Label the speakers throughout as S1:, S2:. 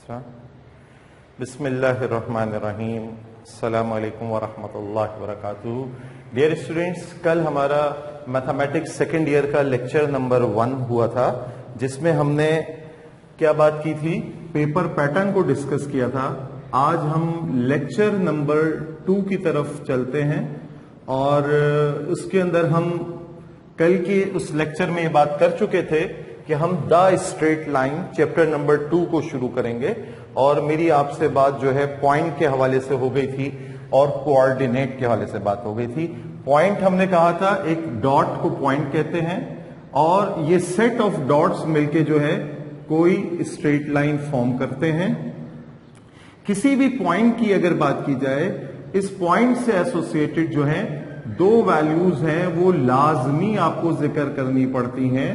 S1: अच्छा, बिस्मिल्लाहिर्रहमानिर्रहीम, अस्सलामु अलैकुम वरहमतुल्लाहि वबरकातुहू। डियर स्टूडेंट्स, कल हमारा मैथमेटिक्स सेकेंड ईयर का लेक्चर नंबर 1 हुआ था, जिसमें हमने क्या बात की थी? पेपर पैटर्न को डिस्कस किया था। आज हम लेक्चर नंबर 2 की तरफ चलते हैं और उसके अंदर हम कल के उस लेक्चर में ये बात कर चुके थे कि हम the straight line chapter number 2 को शुरू करेंगे और मेरी आपसे बात जो है पॉइंट के हवाले से हो गई थी और कोऑर्डिनेट के हवाले से बात हो गई थी। पॉइंट हमने कहा था एक डॉट को पॉइंट कहते हैं और ये सेट ऑफ डॉट्स मिलके जो है कोई स्ट्रेट लाइन फॉर्म करते हैं। किसी भी पॉइंट की अगर बात की जाए, इस पॉइंट से एसोसिएटेड जो है दो वैल्यूज हैं वो लाजमी आपको जिक्र करनी पड़ती हैं।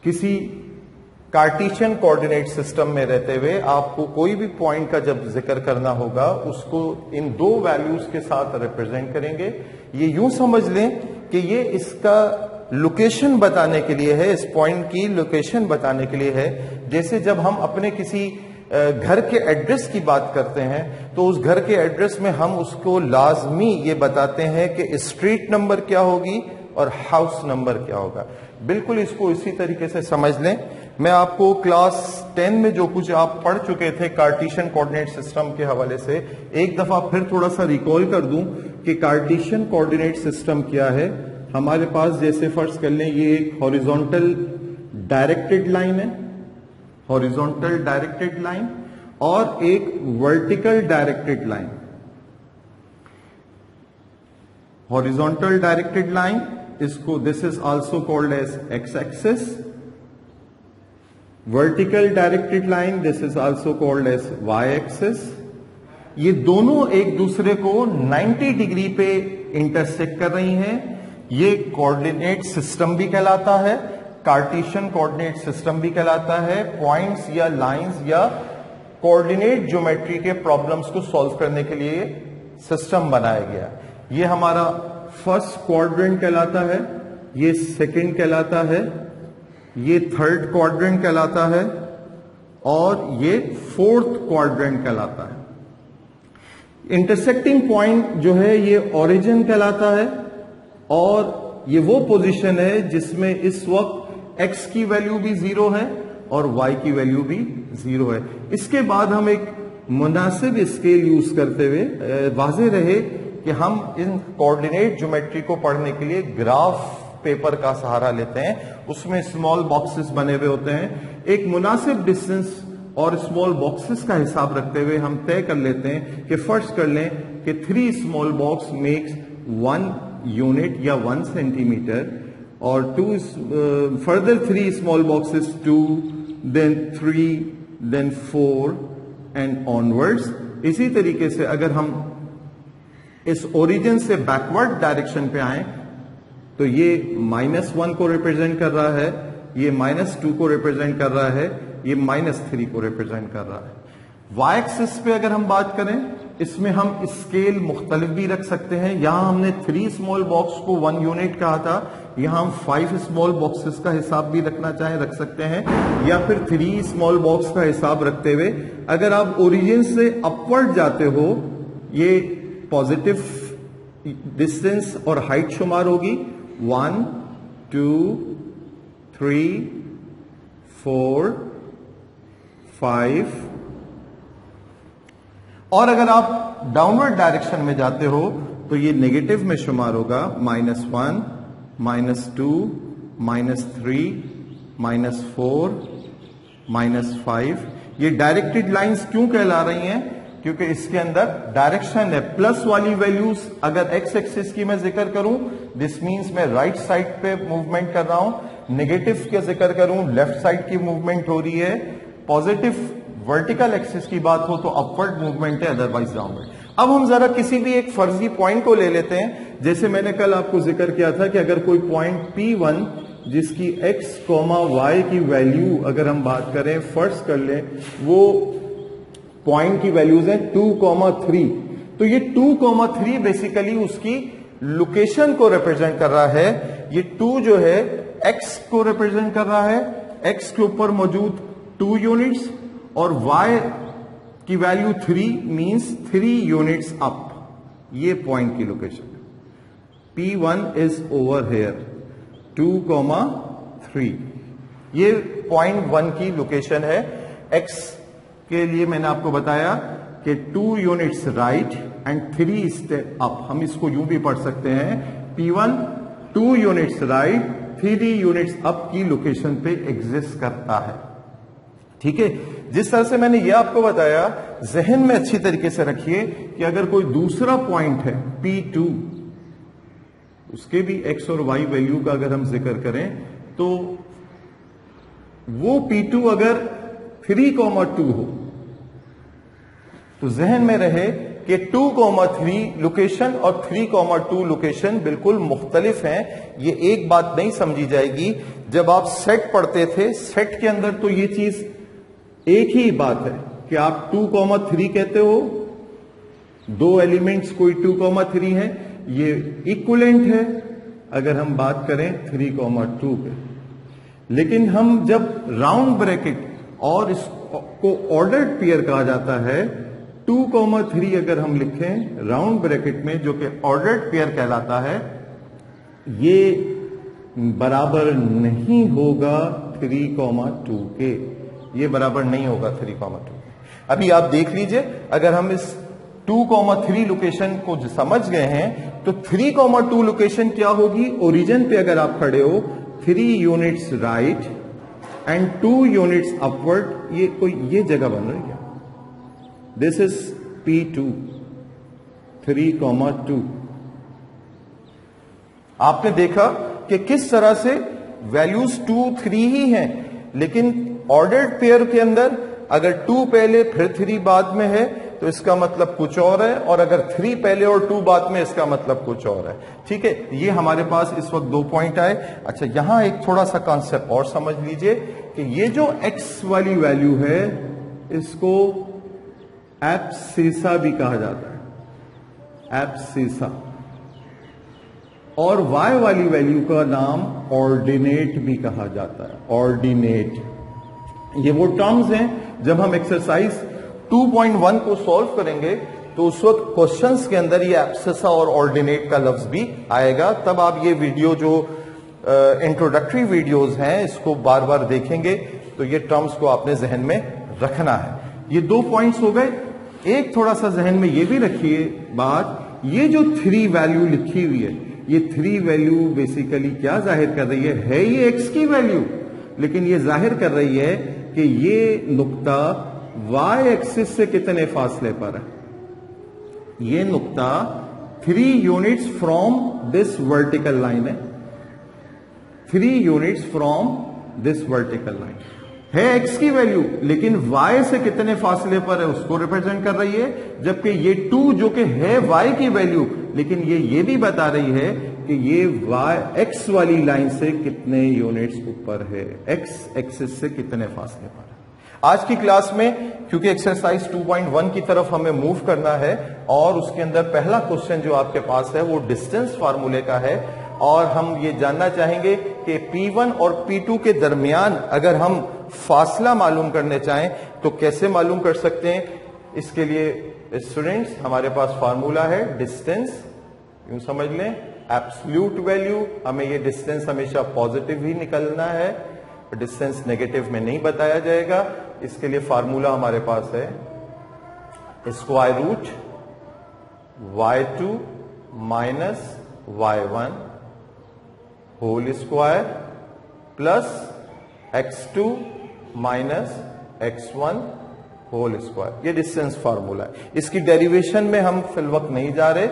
S1: किसी कार्टेशियन कोऑर्डिनेट सिस्टम में रहते हुए आपको कोई भी पॉइंट का जब जिक्र करना होगा उसको इन दो वैल्यूज के साथ रिप्रेजेंट करेंगे। ये यूं समझ लें कि ये इसका लोकेशन बताने के लिए है, इस पॉइंट की लोकेशन बताने के लिए है। जैसे जब हम अपने किसी घर के एड्रेस की बात करते हैं तो उस घर के एड्रेस में हम उसको लाजमी ये बताते हैं कि स्ट्रीट नंबर क्या होगी और हाउस नंबर क्या होगा। बिल्कुल इसको इसी तरीके से समझ लें। मैं आपको क्लास 10 में जो कुछ आप पढ़ चुके थे कार्टेशियन कोऑर्डिनेट सिस्टम के हवाले से एक दफा फिर थोड़ा सा रिकॉल कर दूं कि कार्टेशियन कोऑर्डिनेट सिस्टम क्या है। हमारे पास जैसे फर्ज कर लें ये एक हॉरिजॉन्टल डायरेक्टेड लाइन है, हॉरिजॉन्टल डायरेक्टेड लाइन, और एक vertical directed line. Horizontal directed line इसको this is also called as X axis. Vertical directed line this is also called as Y axis. ये दोनों एक दूसरे को 90 डिग्री पे इंटरसेक्ट कर रही हैं। ये कोऑर्डिनेट सिस्टम भी कहलाता है, कार्टेशियन कोऑर्डिनेट सिस्टम भी कहलाता है। पॉइंट्स या लाइंस या कोऑर्डिनेट ज्योमेट्री के प्रॉब्लम्स को सॉल्व करने के लिए सिस्टम बनाया गया। ये हमारा फर्स्ट क्वाड्रेंट कहलाता है, ये सेकंड कहलाता है, ये थर्ड क्वाड्रेंट कहलाता है और ये फोर्थ क्वाड्रेंट कहलाता है। इंटरसेक्टिंग पॉइंट जो है ये ओरिजिन कहलाता है और ये वो पोजीशन है जिसमें इस वक्त x की वैल्यू भी 0 है और y की वैल्यू भी 0 है। इसके बाद हम एक मुनासिब स्केल यूज करते हुए वाज़ेह रहे कि हम इन कोऑर्डिनेट ज्योमेट्री को पढ़ने के लिए ग्राफ पेपर का सहारा लेते हैं। उसमें स्मॉल बॉक्सेस बने हुए होते हैं। एक मुनासिब डिस्टेंस और स्मॉल बॉक्सेस का हिसाब रखते हुए हम तय कर लेते हैं कि फर्स्ट कर लें कि 3 स्मॉल बॉक्स मेक्स 1 यूनिट या 1 सेंटीमीटर और 2 further 3 small boxes 2 then 3 then 4 and onwards. इसी तरीके से अगर हम इस ओरिजिन से बैकवर्ड डायरेक्शन पे आए तो ये -1 को रिप्रेजेंट कर रहा है, ये -2 को रिप्रेजेंट कर रहा है, ये -3 को रिप्रेजेंट कर रहा है। वाई एक्सिस पे अगर हम बात करें इसमें हम स्केल मुख्तलिफ भी रख सकते हैं। यहां हमने 3 स्मॉल बॉक्स को 1 यूनिट कहा था, यहां हम 5 स्मॉल बॉक्सेस का हिसाब भी रखना चाहें रख सकते हैं, या फिर 3 स्मॉल बॉक्स का हिसाब रखते हुए अगर आप ओरिजिन से अपवर्ड जाते हो ये पॉजिटिव डिस्टेंस और हाइट शुमार होगी 1 2 3 4 5, और अगर आप डाउनवर्ड डायरेक्शन में जाते हो तो ये नेगेटिव में शुमार होगा -1 -2 -3 -4 -5। ये डायरेक्टेड लाइंस क्यों कहला रही हैं? क्योंकि इसके अंदर डायरेक्शन है। प्लस वाली वैल्यूज अगर एक्स एक्सिस की मैं जिक्र करूं दिस मींस मैं राइट साइड पे मूवमेंट कर रहा हूं। नेगेटिव का जिक्र करूं लेफ्ट साइड की मूवमेंट हो रही है। पॉजिटिव वर्टिकल एक्सिस की बात हो तो अपवर्ड मूवमेंट है, अदरवाइज डाउनवर्ड। अब हम जरा किसी भी एक फर्जी पॉइंट को ले लेते हैं। जैसे मैंने कल आपको जिक्र किया था कि अगर कोई पॉइंट P1 जिसकी x, y की वैल्यू अगर हम बात करें फर्स्ट कर लें वो पॉइंट की वैल्यूज है 2,3, तो ये 2,3 बेसिकली उसकी लोकेशन को रिप्रेजेंट कर रहा है। ये 2 जो है x को रिप्रेजेंट कर रहा है, x के ऊपर मौजूद 2 यूनिट्स और y की वैल्यू 3 मींस 3 यूनिट्स अप, ये पॉइंट की location. P1 is over here 2,3, ये पॉइंट 1 की लोकेशन है। x के लिए मैंने आपको बताया कि 2 units right and 3 step up. हम इसको यूं भी पढ़ सकते हैं, P1 2 units right 3 units up की लोकेशन पे एग्जिस्ट करता है। ठीक है, जिस तरह से मैंने ये आपको बताया, जहन में अच्छी तरीके से रखिए कि अगर कोई दूसरा पॉइंट है P2, उसके भी x और y वैल्यू का अगर हम जिक्र करें तो वो P2 अगर 3,2 हो तो जहन में रहे कि 2,3 लोकेशन और 3,2 लोकेशन बिल्कुल मुख्तलिफ हैं। ये एक बात नहीं समझी जाएगी, जब आप सेट पढ़ते थे, सेट के अंदर तो ये चीज एक ही बात है कि आप 2,3 कहते हो, दो एलिमेंट्स कोई 2,3 है, ये इक्विवेलेंट है अगर हम बात करें 3,2 पे। लेकिन हम जब राउंड ब्रैकेट और इसको ऑर्डर्ड पेयर कहा जाता है, 2,3 अगर हम लिखें राउंड ब्रैकेट में जो कि ऑर्डर्ड पेयर कहलाता है, ये बराबर नहीं होगा 3,2 के, ये बराबर नहीं होगा 3,2। अभी आप देख लीजिए, अगर हम इस 2,3 लोकेशन को समझ गए हैं तो 3,2 लोकेशन क्या होगी, ओरिजिन पे अगर आप खड़े हो, 3 units right and 2 units upward, ये कोई ये जगह बन रही है। This is P2 3,2। आपने देखा कि किस तरह से वैल्यूज 2, 3 ही हैं, लेकिन ऑर्डर्ड पेयर के अंदर अगर 2 पहले फिर 3 बाद में है तो इसका मतलब कुछ और है, और अगर 3 पहले और 2 बाद में इसका मतलब कुछ और है। ठीक है, ये हमारे पास इस वक्त 2 पॉइंट आए। अच्छा, यहां एक थोड़ा सा कॉन्सेप्ट और समझ लीजिए कि ये जो x वाली वैल्यू है इसको एब्सिसा भी कहा जाता है, एब्सिसा, और y वाली वैल्यू का नाम ऑर्डिनेट भी कहा जाता है, ऑर्डिनेट। ये वो टर्म्स हैं, जब हम एक्सरसाइज 2.1 को सॉल्व करेंगे तो उस वक्त क्वेश्चंस के अंदर ये एब्सिसा और ऑर्डिनेट का लफ्ज भी आएगा। तब आप ये वीडियो जो इंट्रोडक्टरी वीडियोस हैं इसको बार बार देखेंगे तो ये टर्म्स को आपने जहन में रखना है। ये 2 पॉइंट्स हो गए। एक थोड़ा सा जहन में ये भी रखिए बात, ये जो 3 वैल्यू लिखी हुई है, ये 3 वैल्यू बेसिकली क्या जाहिर कर रही है ये x की वैल्यू, लेकिन ये जाहिर कर रही है कि ये नुक्ता y एक्सिस से कितने फासले पर है। ये नुक्ता 3 units from this vertical line है, 3 units from this vertical line है x की वैल्यू, लेकिन y से कितने फासले पर है उसको रिप्रेजेंट कर रही है। जबकि ये 2 जो कि है y की वैल्यू, लेकिन ये भी बता रही है कि ये y x वाली लाइन से कितने यूनिट्स ऊपर है, x एक्सिस से कितने फासले पर है। आज की क्लास में क्योंकि एक्सरसाइज 2.1 की तरफ हमें मूव करना है और उसके अंदर पहला क्वेश्चन जो आपके पास है वो डिस्टेंस फार्मूले का है, और हम ये जानना चाहेंगे कि P1 और P2 के दरमियान अगर हम फासला मालूम करने चाहें तो कैसे मालूम कर सकते हैं। इसके लिए स्टूडेंट्स हमारे पास फार्मूला है डिस्टेंस, यूं समझ लें एब्सोल्यूट वैल्यू, हमें ये डिस्टेंस हमेशा पॉजिटिव ही निकलना है, डिस्टेंस नेगेटिव में नहीं बताया जाएगा। इसके लिए फार्मूला हमारे पास है square root y2 minus y1 whole square plus x2 minus x1 whole square. ये डिस्टेंस फार्मूला है। इसकी डेरिवेशन में हम फिल वक्त नहीं जा रहे,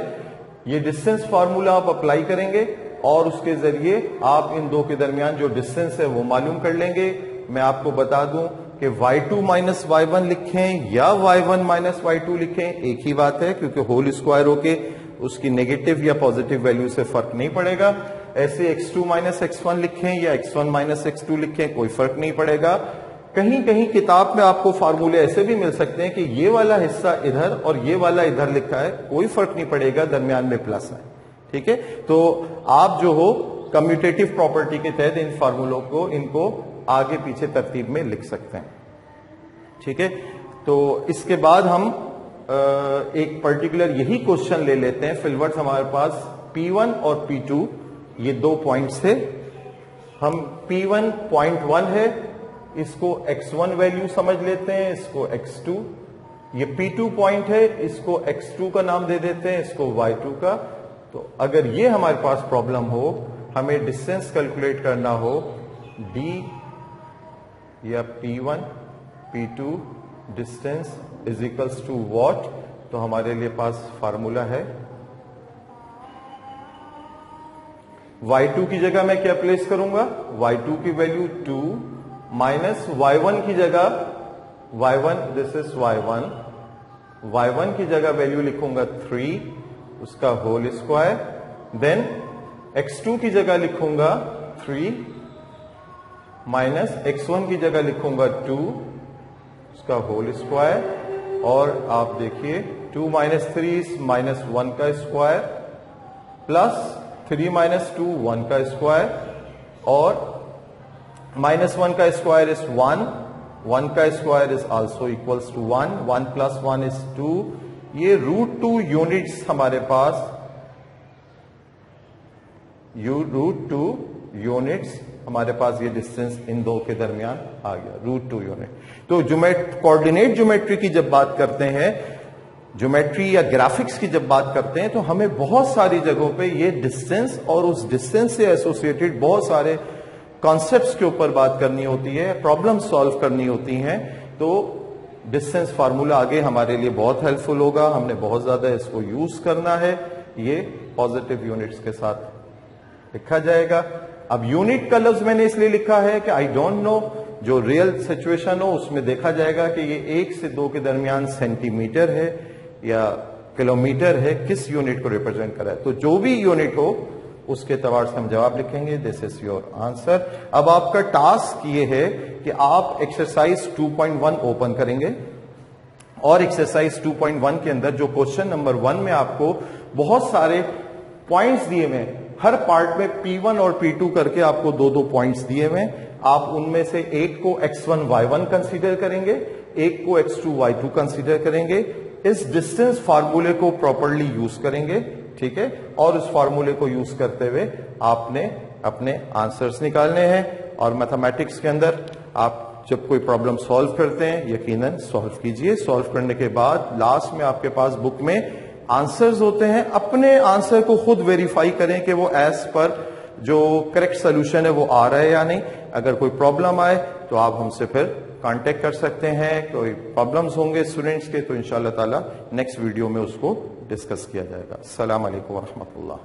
S1: ये डिस्टेंस फार्मूला आप अप्लाई करेंगे और उसके जरिए आप इन दो के दरमियान जो डिस्टेंस है वो मालूम कर लेंगे। मैं आपको बता दूं कि y2 माइनस y1 लिखें या y1 माइनस y2 लिखें एक ही बात है, क्योंकि होल स्क्वायर होके उसकी नेगेटिव या पॉजिटिव वैल्यू से फर्क नहीं पड़ेगा। ऐसे x2 माइनस x1 लिखें या x1 माइनस x2 लिखें कोई फर्क नहीं पड़ेगा। कहीं कहीं किताब में आपको फार्मूले ऐसे भी मिल सकते हैं कि ये वाला हिस्सा इधर और ये वाला इधर लिखा है, कोई फर्क नहीं पड़ेगा, दरमियान में प्लस है। ठीक है, तो आप जो हो कम्यूटेटिव प्रॉपर्टी के तहत इन फार्मूलों को इनको आगे पीछे तरतीब में लिख सकते हैं। ठीक है, तो इसके बाद हम एक पर्टिकुलर यही क्वेश्चन ले लेते हैं। फिलवर्स हमारे पास P1 और P2 ये 2 पॉइंट्स थे। हम P1 पॉइंट 1 है, इसको x1 वैल्यू समझ लेते हैं, इसको x2। ये P2 पॉइंट है, इसको x2 का नाम दे देते हैं, इसको y2 का। तो अगर ये हमारे पास प्रॉब्लम हो, हमें डिस्टेंस कैलकुलेट करना हो d या P1 P2 distance is equals to what, तो हमारे लिए पास फार्मूला है। y2 की जगह मैं क्या प्लेस करूंगा, y2 की वैल्यू 2 माइनस y1 की जगह y1, दिस इज y1 की जगह वैल्यू लिखूंगा 3, उसका होल स्क्वायर। देन x2 की जगह लिखूंगा 3 माइनस x1 की जगह लिखूंगा 2, उसका होल स्क्वायर। और आप देखिए 2 माइनस 3 माइनस 1 का स्क्वायर प्लस 3 माइनस 2 1 का स्क्वायर, और माइनस 1 का स्क्वायर इज 1 का square is also equals to 1 plus 1 is 2। ये √2 यूनिट्स हमारे पास, √2 यूनिट्स हमारे पास ये डिस्टेंस इन दो के दरमियान आ गया, √2 यूनिट। तो कोऑर्डिनेट ज्योमेट्री की जब बात करते हैं, ज्योमेट्री या ग्राफिक्स की जब बात करते हैं, तो हमें बहुत सारी जगहों पे ये डिस्टेंस और उस डिस्टेंस से एसोसिएटेड बहुत सारे कॉन्सेप्ट्स के ऊपर बात करनी होती है, प्रॉब्लम सॉल्व करनी होती हैं। तो डिस्टेंस फार्मूला आगे हमारे लिए बहुत हेल्पफुल होगा, हमने बहुत ज्यादा इसको यूज करना है। ये पॉजिटिव यूनिट्स के साथ लिखा जाएगा। अब यूनिट का लफ्ज मैंने इसलिए लिखा है कि आई डोंट नो, जो रियल सिचुएशन हो उसमें देखा जाएगा कि ये 1 से 2 के दरमियान सेंटीमीटर है या किलोमीटर है, किस यूनिट को रिप्रेजेंट करा है। तो जो भी यूनिट हो उसके एतबार से हम जवाब लिखेंगे। This is your answer. अब आपका टास्क ये है कि आप एक्सरसाइज 2.1 ओपन करेंगे और एक्सरसाइज 2.1 के अंदर जो क्वेश्चन नंबर 1 में आपको बहुत सारे पॉइंट्स दिए हुए, हर पार्ट में P1 और P2 करके आपको 2-2 पॉइंट्स दिए हुए, आप उनमें से एक को x1 y1 कंसीडर करेंगे, एक को x2 y2 कंसीडर करेंगे। इस डिस्टेंस फार्मूले को प्रॉपरली यूज करेंगे, ठीक है, और उस फार्मूले को यूज करते हुए आपने अपने आंसर्स निकालने हैं। और मैथमेटिक्स के अंदर आप जब कोई प्रॉब्लम सॉल्व करते हैं, यकीनन सॉल्व कीजिए। सॉल्व करने के बाद लास्ट में आपके पास बुक में आंसर्स होते हैं, अपने आंसर को खुद वेरीफाई करें कि वो एज पर जो करेक्ट सोल्यूशन है वो आ रहा है या नहीं। अगर कोई प्रॉब्लम आए तो आप हमसे फिर कांटेक्ट कर सकते हैं। कोई प्रॉब्लम्स होंगे स्टूडेंट्स के तो इंशाअल्लाह ताला नेक्स्ट वीडियो में उसको डिस्कस किया जाएगा। अस्सलाम वालेकुम व रहमतुल्लाह।